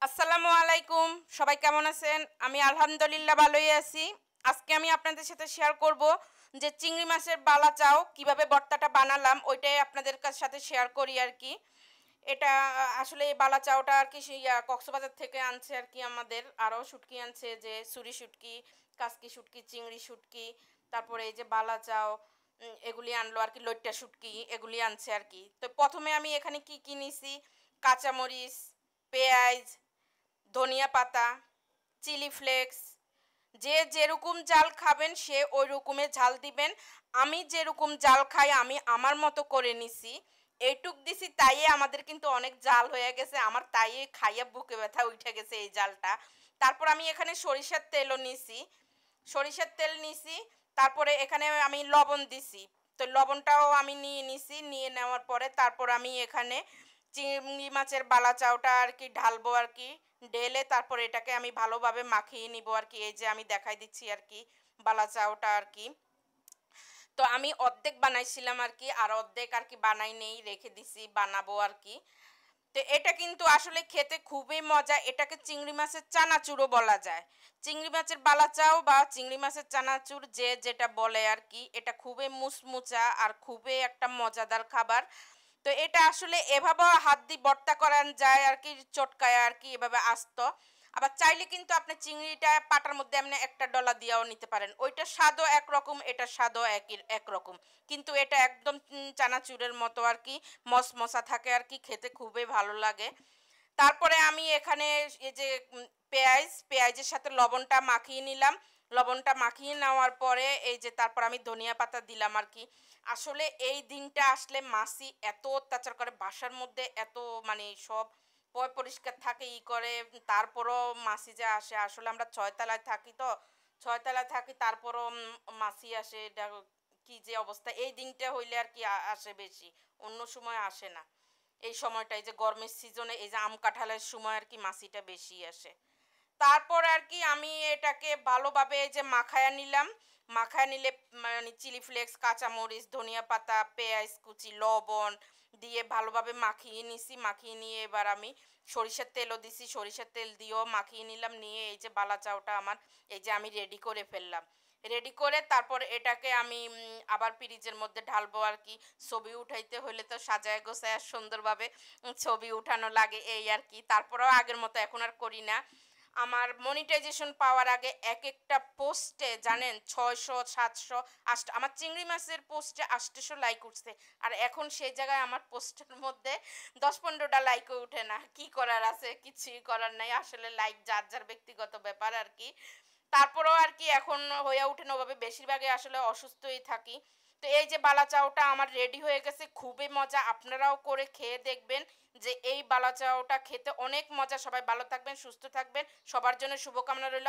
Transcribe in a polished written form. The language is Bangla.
আসসালামু আলাইকুম। সবাই কেমন আছেন? আমি আলহামদুলিল্লাহ ভালোই আছি। আজকে আমি আপনাদের সাথে শেয়ার করব যে চিংড়ি মাছের বালা চাও কিভাবে ভর্তাটা বানালাম ওইটাই আপনাদের সাথে শেয়ার করি আরকি। এটা আসলে এই বালা চাওটা আরকি সেই কক্সবাজার থেকে আনছে আরকি আমাদের। আরও শুটকি আনছে যে সুরি শুটকি, কাসকি শুটকি, চিংড়ি শুটকি, তারপরে এই যে বালা চাও এগুলি আনলো আরকি লইট্টা শুটকি এগুলি আনছে আরকি। তো ১ম এ আমি এখানে কি নিছি, কাঁচামরিচ, পেঁয়াজ, ধনিয়া পাতা, চিলি ফ্লেক্স, যে যেরকম জাল খাবেন সে ওই রকমের ঝাল দিবেন। আমি যেরকম জাল খাই আমি আমার মতো করে নিছি। এইটুক দিছি তাইয়ে আমাদের কিন্তু অনেক জাল হয়ে গেছে। আমার তাইয়ে খাইয়া বুকে ব্যথা উইঠা গেছে এই জালটা। তারপর আমি এখানে সরিষার তেলও নিছি। সরিষার তেল নিছি। তারপরে এখানে আমি লবণ দিছি। তো লবণটাও আমি নিয়ে নিছি। নিয়ে নেওয়ার পরে তারপর আমি এখানে চিংড়ি মাছের বালা চাউটা আরকি ঢালবো আরকি। ঢেলে তারপর এটাকে আমি ভালোভাবে মাখিয়ে নিবো আরকি। এই যে আমি দেখাই দিচ্ছি আরকি বালা চাউটা আরকি। তো আমি অর্ধেক বানাইছিলাম আরকি। আর অর্ধেক আরকি বানাই নেই, রেখে দিছি, বানাবো আরকি। তো এটা কিন্তু আসলে খেতে খুবই মজা। এটাকে চিংড়ি মাছের চানাচুরও বলা যায়। চিংড়ি মাছের বালাচাও বা চিংড়ি মাছের চানাচুর যে যেটা বলে আরকি। এটা খুবই মুচমুচা আর খুবই একটা মজাদার খাবার। তো এটা আসলে এভাবেও হাত দিয়ে ভর্তা করান যায় আরকি, চটকায় আরকি এভাবে আস্ত। আবার চাইলে কিন্তু আপনি চিংড়িটা পাটার মধ্যে এমনি একটা ডলা দিয়েও নিতে পারেন। ওইটার স্বাদও একরকম, এটার স্বাদও একরকম। কিন্তু এটা একদম চানাচুরের মতো আরকি মশমশা থাকে আরকি, খেতে খুবই ভালো লাগে। তারপরে আমি এখানে এই যে পেঁয়াজের সাথে লবণটা মাখিয়ে নিলাম। লবণটা মাখিয়ে নেওয়ার পরে এই যে তারপর আমি ধনিয়া পাতা দিলাম আরকি। আসলে এই দিনটা আসলে মাছি এত অত্যাচার করে বাসার মধ্যে, এত মানে সব পরিষ্কার থাকে করে, তারপরও মাছি যে আসে। আসলে আমরা ৬ তলায় থাকি তো, ৬ তলায় থাকি তারপরও মাছি আসে। এটা কি যে অবস্থা! এই দিনটা হইলে আরকি আসে বেশি। অন্য সময় আসে না। এই সময়টা এই যে গরমের সিজনে এই যে আম কাঁঠালের সময় আরকি মাছিটা বেশি আসে। তারপর আরকি আমি এটাকে ভালোভাবে এই যে মাখায়া নিলাম। মাখায়া নিলে মানে চিলি ফ্লেক্স, কাঁচামরিচ, ধনিয়া পাতা, পেঁয়াজ কুচি, লবণ দিয়ে ভালোভাবে মাখিয়ে নিছি। মাখিয়ে নিয়ে এবার আমি সরিষার তেলও দিছি। সরিষার তেল দিয়েও মাখিয়ে নিলাম। নিয়ে এই যে বালা চাউটা আমার এই যে আমি রেডি করে ফেললাম। রেডি করে তারপর এটাকে আমি আবার ফ্রিজের মধ্যে ঢালবো আরকি। ছবি উঠাইতে হইলে তো সাজায় গোছায়া সুন্দরভাবে ছবি উঠানো লাগে এই আরকি। তারপরেও আগের মতো এখন আর করি না। আমার মনিটাইজেশন পাওয়ার আগে একেকটা পোস্টে জানেন ৬০০, ৭০০, আমার চিংড়ি মাছের পোস্টে ৮০০ লাইক উঠছে। আর এখন সেই জায়গায় আমার পোস্টের মধ্যে ১০-১৫ টা লাইকও উঠে না। কি করার আছে? কিছুই করার নাই। আসলে লাইক যার ব্যক্তিগত ব্যাপার আরকি। তারপরেও আরকি এখন হয়ে ওঠে না ওভাবে। বেশিরভাগই আসলে অসুস্থই থাকি। তো এই যে বালা চাউটা আমার রেডি হয়ে গেছে। খুবই মজা। আপনারাও করে খেয়ে দেখবেন যে এই বালা চাউটা খেতে অনেক মজা। সবাই ভালো থাকবেন, সুস্থ থাকবেন। সবার জন্য শুভকামনা রইল।